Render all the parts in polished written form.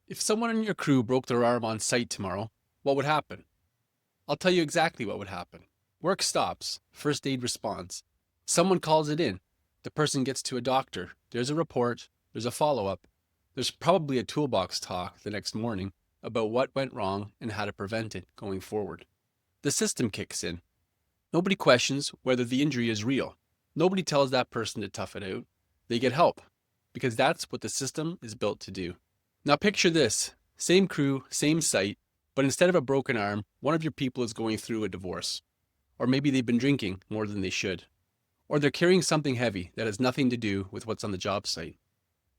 If someone in your crew broke their arm on site tomorrow, what would happen? I'll tell you exactly what would happen. Work stops, first aid responds. Someone calls it in. The person gets to a doctor. There's a report, there's a follow-up. There's probably a toolbox talk the next morning about what went wrong and how to prevent it going forward. The system kicks in. Nobody questions whether the injury is real. Nobody tells that person to tough it out. They get help, because that's what the system is built to do. Now picture this, same crew, same site, but instead of a broken arm, one of your people is going through a divorce. Or maybe they've been drinking more than they should. Or they're carrying something heavy that has nothing to do with what's on the job site.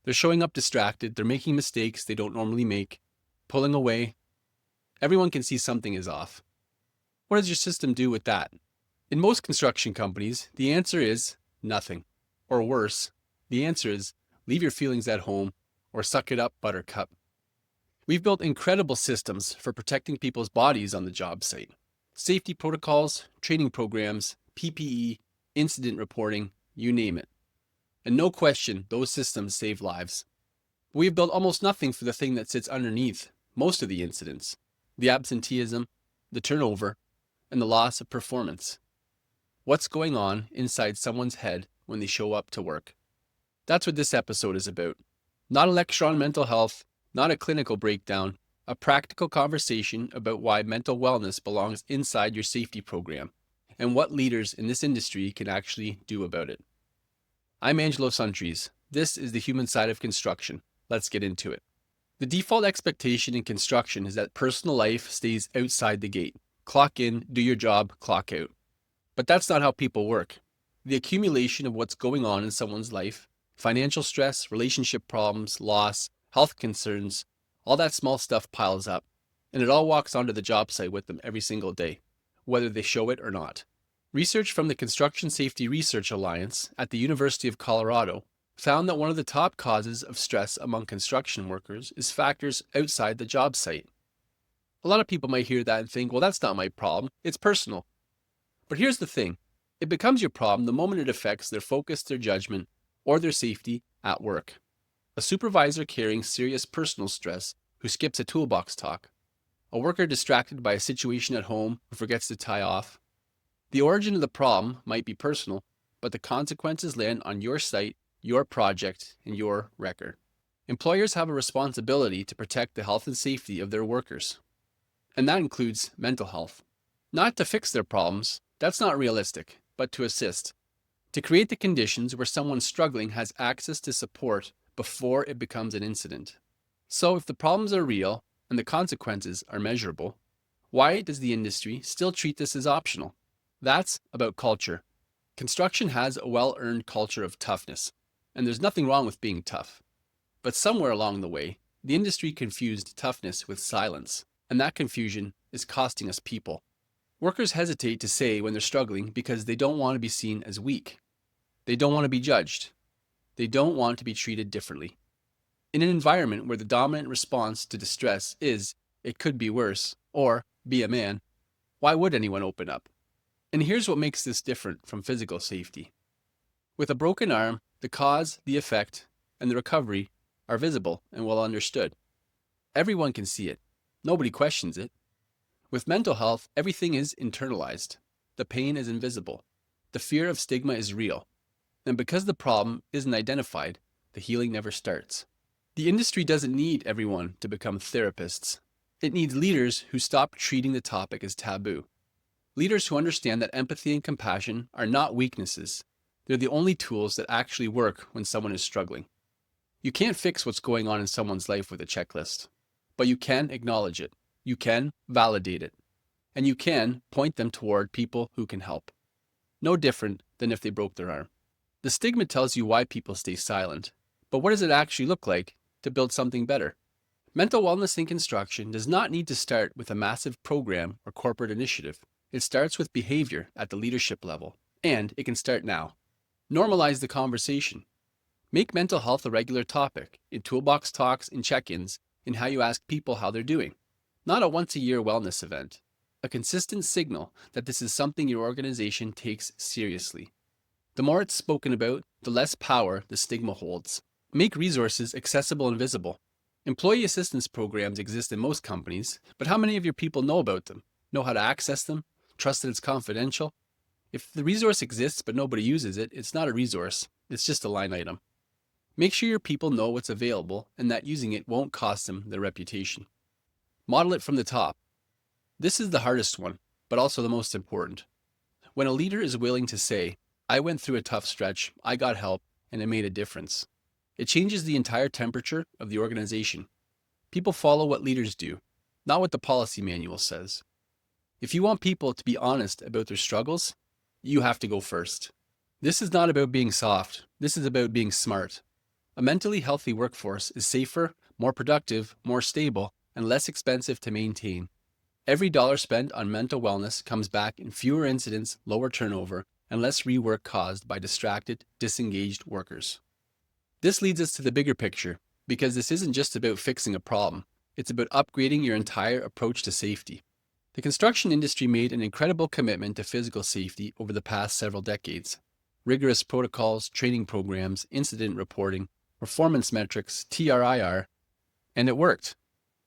They're showing up distracted, they're making mistakes they don't normally make, pulling away. Everyone can see something is off. What does your system do with that? In most construction companies, the answer is nothing. Or worse, the answer is leave your feelings at home or suck it up, buttercup. We've built incredible systems for protecting people's bodies on the job site. Safety protocols, training programs, PPE, incident reporting, you name it. And no question, those systems save lives. But we've built almost nothing for the thing that sits underneath most of the incidents: the absenteeism, the turnover, and the loss of performance. What's going on inside someone's head when they show up to work? That's what this episode is about. Not a lecture on mental health, not a clinical breakdown, a practical conversation about why mental wellness belongs inside your safety program and what leaders in this industry can actually do about it. I'm Angelo Suntres. This is the human side of construction. Let's get into it. The default expectation in construction is that personal life stays outside the gate. Clock in, do your job, clock out. But that's not how people work. The accumulation of what's going on in someone's life, financial stress, relationship problems, loss, health concerns, all that small stuff piles up, and it all walks onto the job site with them every single day, whether they show it or not. Research from the Construction Safety Research Alliance at the University of Colorado found that one of the top causes of stress among construction workers is factors outside the job site. A lot of people might hear that and think, well, that's not my problem, it's personal. But here's the thing, it becomes your problem the moment it affects their focus, their judgment, or their safety at work. A supervisor carrying serious personal stress who skips a toolbox talk. A worker distracted by a situation at home who forgets to tie off. The origin of the problem might be personal, but the consequences land on your site, your project, and your record. Employers have a responsibility to protect the health and safety of their workers. And that includes mental health. Not to fix their problems, that's not realistic, but to assist. To create the conditions where someone struggling has access to support before it becomes an incident. So if the problems are real and the consequences are measurable, why does the industry still treat this as optional? That's about culture. Construction has a well-earned culture of toughness, and there's nothing wrong with being tough. But somewhere along the way, the industry confused toughness with silence, and that confusion is costing us people. Workers hesitate to say when they're struggling because they don't want to be seen as weak. They don't want to be judged. They don't want to be treated differently. In an environment where the dominant response to distress is, it could be worse, or be a man, why would anyone open up? And here's what makes this different from physical safety. With a broken arm, the cause, the effect, and the recovery are visible and well understood. Everyone can see it. Nobody questions it. With mental health, everything is internalized. The pain is invisible. The fear of stigma is real. And because the problem isn't identified, the healing never starts. The industry doesn't need everyone to become therapists. It needs leaders who stop treating the topic as taboo. Leaders who understand that empathy and compassion are not weaknesses. They're the only tools that actually work when someone is struggling. You can't fix what's going on in someone's life with a checklist, but you can acknowledge it. You can validate it. And you can point them toward people who can help. No different than if they broke their arm. The stigma tells you why people stay silent, but what does it actually look like to build something better? Mental wellness in construction does not need to start with a massive program or corporate initiative. It starts with behavior at the leadership level, and it can start now. Normalize the conversation. Make mental health a regular topic in toolbox talks and check-ins in how you ask people how they're doing. Not a once-a-year wellness event. A consistent signal that this is something your organization takes seriously. The more it's spoken about, the less power the stigma holds. Make resources accessible and visible. Employee assistance programs exist in most companies, but how many of your people know about them, know how to access them, trust that it's confidential? If the resource exists but nobody uses it, it's not a resource, it's just a line item. Make sure your people know what's available and that using it won't cost them their reputation. Model it from the top. This is the hardest one, but also the most important. When a leader is willing to say, I went through a tough stretch, I got help, and it made a difference, it changes the entire temperature of the organization. People follow what leaders do, not what the policy manual says. If you want people to be honest about their struggles, you have to go first. This is not about being soft. This is about being smart. A mentally healthy workforce is safer, more productive, more stable, and less expensive to maintain. Every dollar spent on mental wellness comes back in fewer incidents, lower turnover, and less rework caused by distracted, disengaged workers. This leads us to the bigger picture, because this isn't just about fixing a problem. It's about upgrading your entire approach to safety. The construction industry made an incredible commitment to physical safety over the past several decades. Rigorous protocols, training programs, incident reporting, performance metrics, TRIR, and it worked.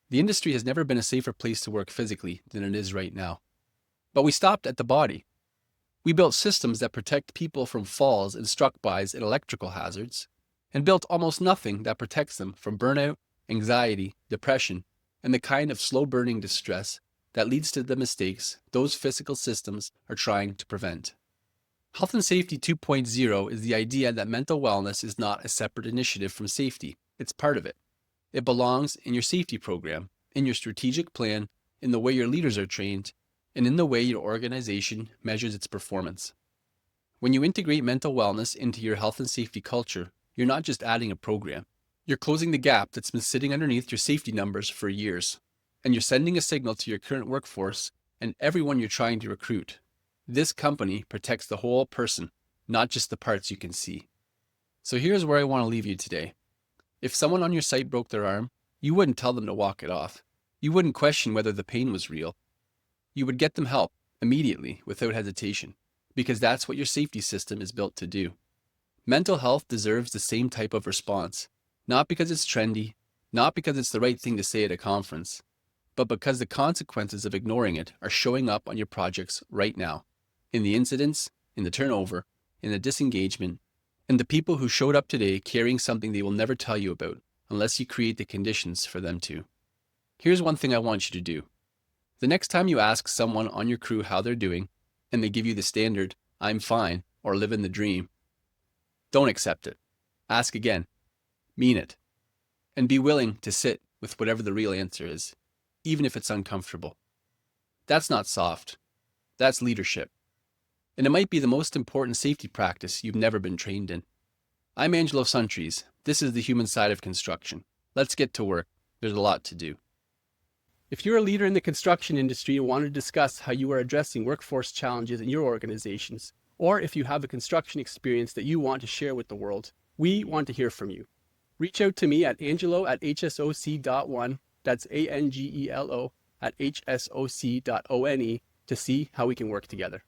The industry has never been a safer place to work physically than it is right now. But we stopped at the body. We built systems that protect people from falls and struck-bys and electrical hazards, and built almost nothing that protects them from burnout, anxiety, depression, and the kind of slow-burning distress that leads to the mistakes those physical systems are trying to prevent. Health and Safety 2.0 is the idea that mental wellness is not a separate initiative from safety. It's part of it. It belongs in your safety program, in your strategic plan, in the way your leaders are trained, and in the way your organization measures its performance. When you integrate mental wellness into your health and safety culture, you're not just adding a program. You're closing the gap that's been sitting underneath your safety numbers for years. And you're sending a signal to your current workforce and everyone you're trying to recruit. This company protects the whole person, not just the parts you can see. So here's where I want to leave you today. If someone on your site broke their arm, you wouldn't tell them to walk it off. You wouldn't question whether the pain was real. You would get them help immediately without hesitation, because that's what your safety system is built to do. Mental health deserves the same type of response, not because it's trendy, not because it's the right thing to say at a conference, but because the consequences of ignoring it are showing up on your projects right now, in the incidents, in the turnover, in the disengagement, and the people who showed up today carrying something they will never tell you about unless you create the conditions for them to. Here's one thing I want you to do. The next time you ask someone on your crew how they're doing, and they give you the standard, I'm fine, or live in the dream, don't accept it. Ask again. Mean it. And be willing to sit with whatever the real answer is, even if it's uncomfortable. That's not soft. That's leadership. And it might be the most important safety practice you've never been trained in. I'm Angelo Suntres. This is the human side of construction. Let's get to work. There's a lot to do. If you're a leader in the construction industry and want to discuss how you are addressing workforce challenges in your organizations, or if you have a construction experience that you want to share with the world, we want to hear from you. Reach out to me at angelo@hsoc.one, that's ANGELO @hsoc.one, to see how we can work together.